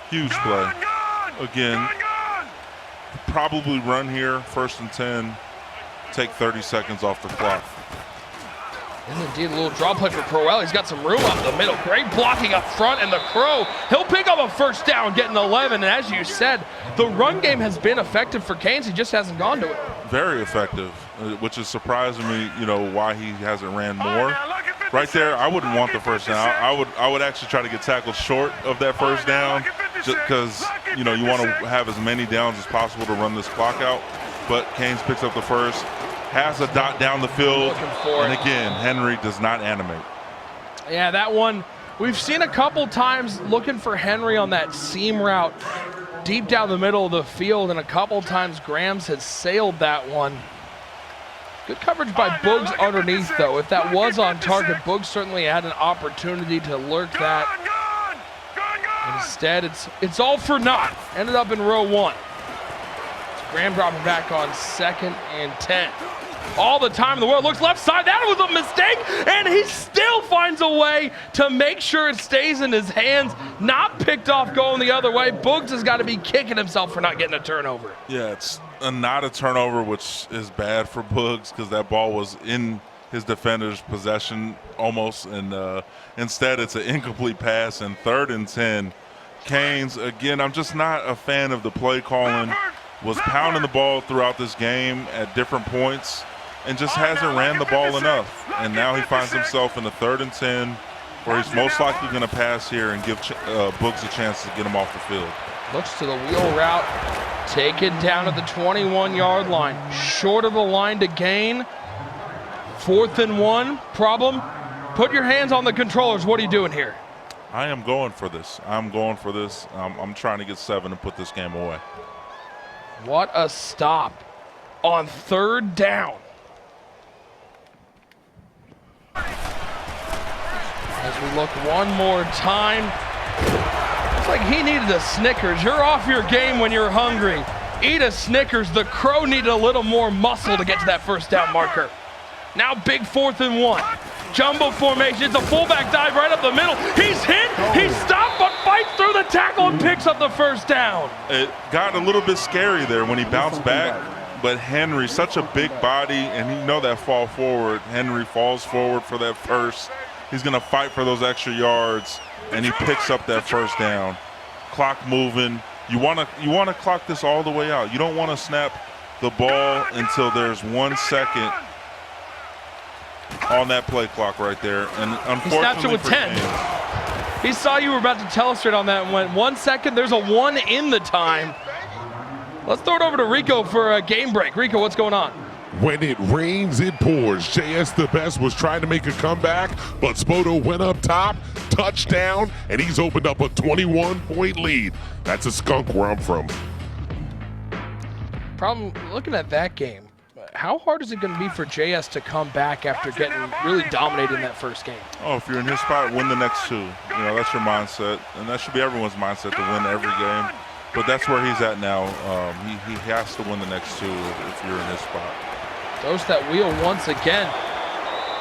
Huge play. Again, probably run here, 1st and 10. Take 30 seconds off the clock. And indeed, a little draw play for Crowell. He's got some room up the middle. Great blocking up front, and the Crow, he'll pick up a 1st down, getting 11. And as you said, the run game has been effective for Canes. He just hasn't gone to it. Very effective, which is surprising me, why he hasn't ran more. Right there, I wouldn't want the 1st down. I would actually try to get tackled short of that 1st down, just because, you want to have as many downs as possible to run this clock out. But Canes picks up the 1st. Has a dot down the field, and again, Henry does not animate. Yeah, that one, we've seen a couple times looking for Henry on that seam route deep down the middle of the field, and a couple times Grams has sailed that one. Good coverage by Boogz underneath, though. If that was on target, Boogz certainly had an opportunity to lurk that. Instead, it's all for naught. Ended up in row 1. Graham dropping back on 2nd and 10. All the time in the world, looks left side, that was a mistake, and he still finds a way to make sure it stays in his hands, not picked off going the other way. Boogz has got to be kicking himself for not getting a turnover. Yeah, it's not a turnover, which is bad for Boogz because that ball was in his defender's possession almost, and instead it's an incomplete pass, and 3rd and 10. Canes, again, I'm just not a fan of the play calling. Was pounding the ball throughout this game at different points and just hasn't ran the ball enough. And now he finds himself in the 3rd and 10 where he's most likely going to pass here and give Boogz a chance to get him off the field. Looks to the wheel route, taken down at the 21-yard line. Short of the line to gain. 4th and 1, problem. Put your hands on the controllers. What are you doing here? I am going for this. I'm trying to get 7 and put this game away. What a stop on 3rd down. As we look one more time, it's like he needed a Snickers. You're off your game when you're hungry. Eat a Snickers. The Crow needed a little more muscle to get to that 1st down marker. Now big 4th and 1. Jumbo formation. It's a fullback dive right up the middle. He's hit. He's stopped, but fights through the tackle and picks up the 1st down. It got a little bit scary there when he bounced back, but Henry, such a big body, and that fall forward. Henry falls forward for that 1st. He's going to fight for those extra yards, and he picks up that 1st down. Clock moving. You want to clock this all the way out. You don't want to snap the ball until there's 1 second on that play clock right there. And unfortunately, he snapped it with 10. He saw you were about to telestrate on that and went 1 second. There's a 1 in the time. Let's throw it over to Rico for a game break. Rico, what's going on? When it rains, it pours. JS the Best was trying to make a comeback, but Spoto went up top, touchdown, and he's opened up a 21-point lead. That's a skunk where I'm from. Problem, looking at that game, how hard is it going to be for JS to come back after getting really dominated in that 1st game? Oh, if you're in his spot, win the next 2. That's your mindset, and that should be everyone's mindset to win every game. But that's where he's at now. He has to win the next 2 if you're in his spot. Throws that wheel once again.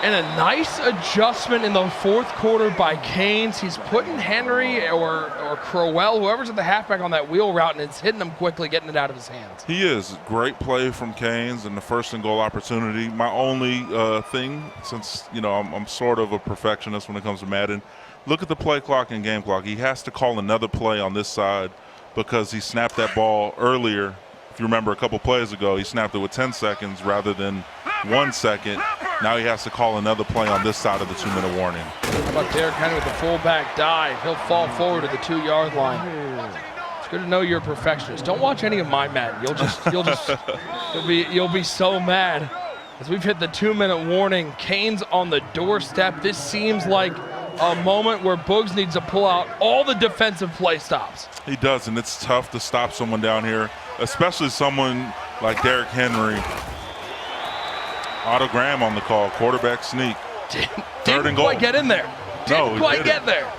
And a nice adjustment in the fourth quarter by Canes. He's putting Henry or Crowell, whoever's at the halfback, on that wheel route, and it's hitting him quickly, getting it out of his hands. He is. Great play from Canes and the first and goal opportunity. My only thing, since, you know, I'm sort of a perfectionist when it comes to Madden, look at the play clock and game clock. He has to call another play on this side because he snapped that ball earlier. If you remember a couple plays ago, he snapped it with 10 seconds rather than 1 second. Now he has to call another play on this side of the 2-minute warning. How about Derrick Henry with the fullback dive? He'll fall forward to the 2-yard line. It's good to know you're a perfectionist. Don't watch any of my Madden. You'll be so mad. As we've hit the 2-minute warning, Canes on the doorstep. This seems like a moment where Boogz needs to pull out all the defensive play stops. He does, and it's tough to stop someone down here, especially someone like Derrick Henry. Autogram on the call, quarterback sneak. Didn't quite get in there. Didn't quite get there.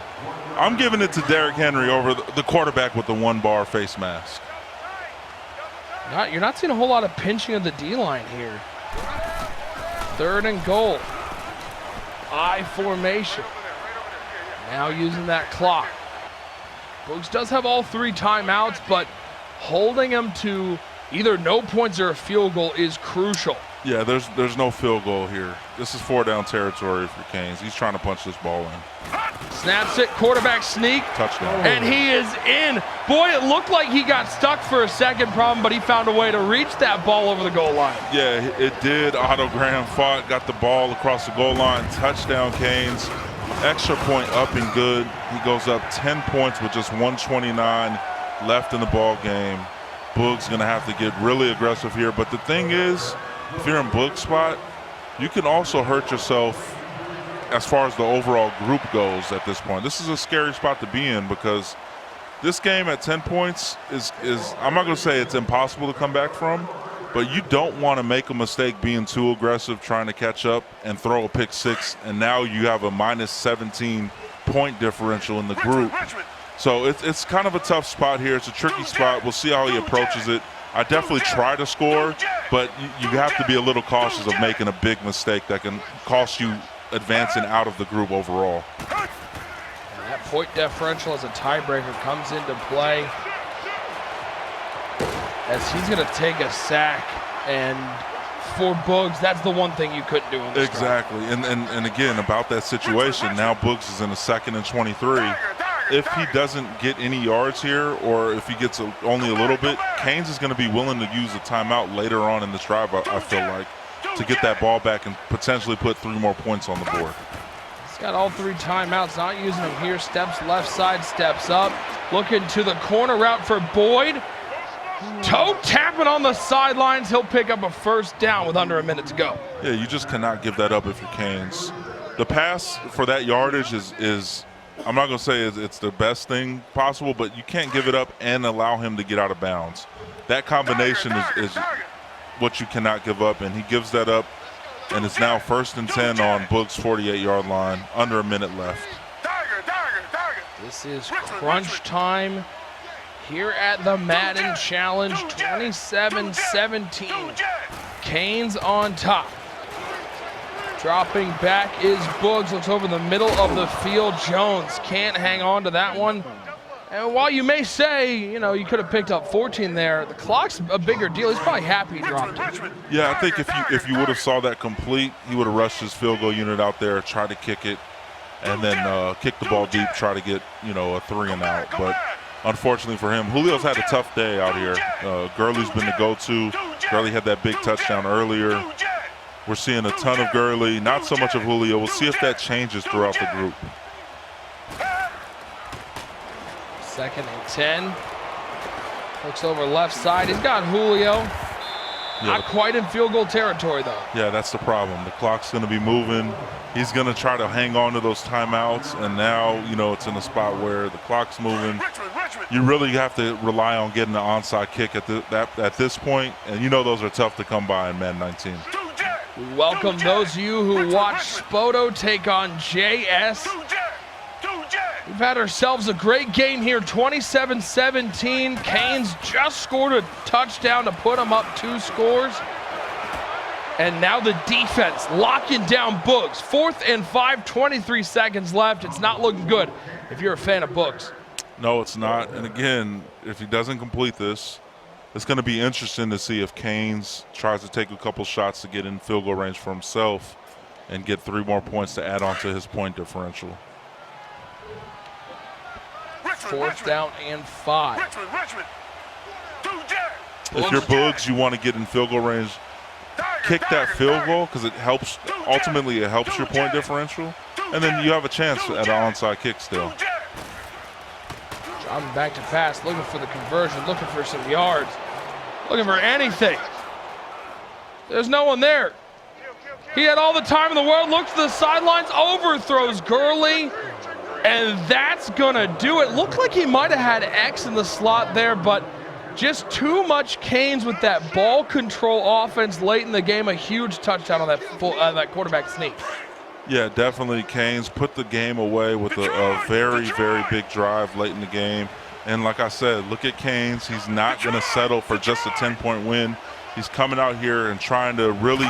I'm giving it to Derrick Henry over the quarterback with the 1-bar face mask. You're not seeing a whole lot of pinching of the D-line here. 3rd and goal. I formation. Now using that clock. Boogz does have all 3 timeouts, but holding him to either no points or a field goal is crucial. Yeah, there's no field goal here. This is 4-down territory for Canes. He's trying to punch this ball in. Snaps it, quarterback sneak. Touchdown. And he is in. Boy, it looked like he got stuck for a second problem, but he found a way to reach that ball over the goal line. Yeah, it did. Autogram fought, got the ball across the goal line. Touchdown, Canes. Extra point up and good. He goes up 10 points with just 1:29 left in the ball game. Boogz going to have to get really aggressive here. But the thing is, if you're in Boogz spot, you can also hurt yourself as far as the overall group goes at this point. This is a scary spot to be in because this game at 10 points is I'm not going to say it's impossible to come back from, but you don't want to make a mistake being too aggressive, trying to catch up and throw a pick 6, and now you have a minus 17 point differential in the group. So it's kind of a tough spot here. It's a tricky spot. We'll see how he approaches it. I definitely try to score, but you have to be a little cautious of making a big mistake that can cost you advancing out of the group overall. And that point differential as a tiebreaker comes into play as he's going to take a sack. And for Boogz, that's the one thing you couldn't do in this Exactly. And again, about that situation, now Boogz is in a 2nd and 23. If he doesn't get any yards here, or if he gets only a little bit, Canes is going to be willing to use a timeout later on in this drive, I feel like, to get that ball back and potentially put 3 more points on the board. He's got all 3 timeouts, not using them here. Steps left side, steps up. Looking to the corner route for Boyd. Toe tapping on the sidelines. He'll pick up a 1st down with under a minute to go. Yeah, you just cannot give that up if you're Canes. The pass for that yardage is I'm not going to say it's the best thing possible, but you can't give it up and allow him to get out of bounds. That combination is what you cannot give up, and he gives that up, and it's now 1st and 10 on Boogz' 48-yard line, under a minute left. This is crunch time here at the Madden Challenge, 27-17. Canes on top. Dropping back is Boogz, looks over the middle of the field. Jones can't hang on to that one. And while you may say, you know, you could have picked up 14 there, the clock's a bigger deal. He's probably happy he dropped it. Yeah, I think if you would have saw that complete, he would have rushed his field goal unit out there, tried to kick it, and then kick the ball deep, try to get, you know, a 3 and out. But unfortunately for him, Julio's had a tough day out here. Gurley's been the go-to. Gurley had that big touchdown earlier. We're seeing a ton of Gurley, not so much of Julio. We'll see if that changes throughout the group. 2nd and 10. Looks over left side. He's got Julio. Yeah. Not quite in field goal territory, though. Yeah, that's the problem. The clock's going to be moving. He's going to try to hang on to those timeouts, and now, you know, it's in a spot where the clock's moving. You really have to rely on getting the onside kick at this point, and you know those are tough to come by in Madden 19. We welcome those of you who watch Spoto take on JS. We've had ourselves a great game here, 27-17. Canes just scored a touchdown to put them up 2 scores. And now the defense locking down Boogz. 4th and 5, 23 seconds left. It's not looking good if you're a fan of Boogz. No, it's not. And again, if he doesn't complete this, it's going to be interesting to see if Canes tries to take a couple shots to get in field goal range for himself and get 3 more points to add on to his point differential. 4th down and 5. Richmond. If you're Boogz, you want to get in field goal range, kick that field goal because it helps. Ultimately, it helps your point differential, and then you have a chance at an onside kick still. Driving back to pass, looking for the conversion, looking for some yards, looking for anything. There's no one there. He had all the time in the world, looks to the sidelines, overthrows Gurley, and that's gonna do it. Looked like he might have had X in the slot there, but just too much Canes with that ball control offense late in the game. A huge touchdown on that quarterback sneak. Yeah, definitely. Canes put the game away with a very, very big drive late in the game. And like I said, look at Canes. He's not going to settle for just a 10-point win. He's coming out here and trying to really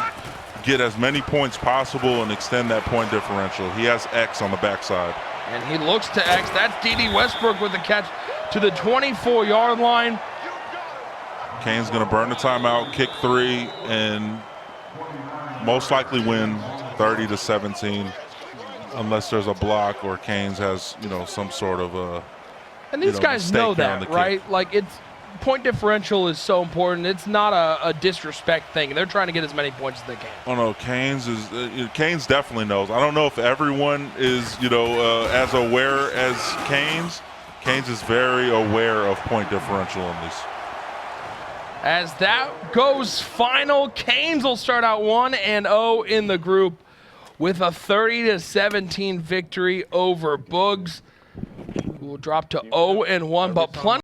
get as many points possible and extend that point differential. He has X on the backside. And he looks to X. That's D.D. Westbrook with the catch to the 24-yard line. Canes going to burn the timeout, kick 3, and most likely win 30-17, unless there's a block or Canes has, some sort of a. And these guys know that, right? Like, it's point differential is so important. It's not a disrespect thing. They're trying to get as many points as they can. Oh no, Canes definitely knows. I don't know if everyone is, as aware as Canes. Canes is very aware of point differential in this. As that goes final, Canes will start out 1-0 in the group with a 30-17 victory over Boogz, who will drop to 0-1, but plenty